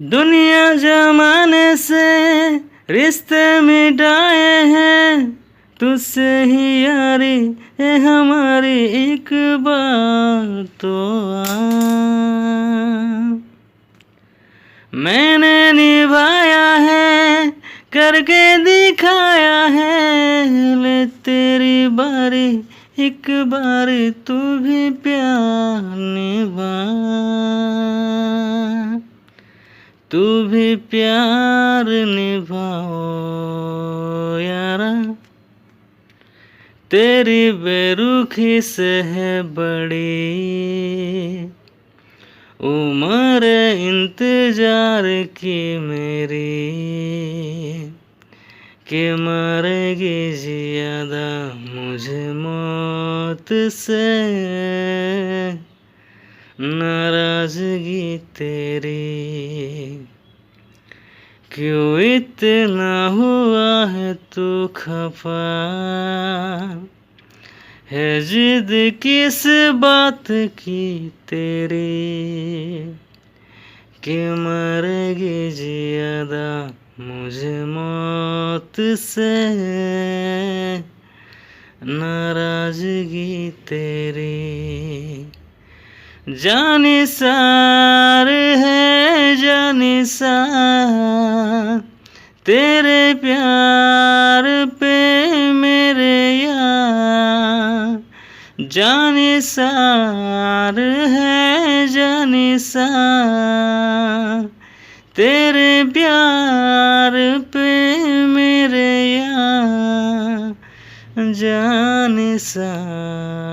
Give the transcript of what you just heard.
दुनिया जमाने से रिश्ते मिटाए हैं, तुझसे ही यारी है हमारी, एक बार तो आ। मैंने निभाया है, करके दिखाया है, ले तेरी बारी, एक बारी तू भी प्यार निभा, तू भी प्यार निभाओ यारा। तेरी बेरुखी से है बड़ी उम्र इंतजार की मेरी, कि मरेगी ज़्यादा मुझे मौत से नाराज़गी तेरी। क्यों इतना हुआ है तू खफा, है जिद किस बात की तेरी, कि मरेगी ज़्यादा मुझे मौत से नाराज़गी तेरी। जानिसार है जानिसार तेरे प्यार पे मेरे यार, जानिसार है जानिसार तेरे प्यार पे मेरे यार, जानिसार।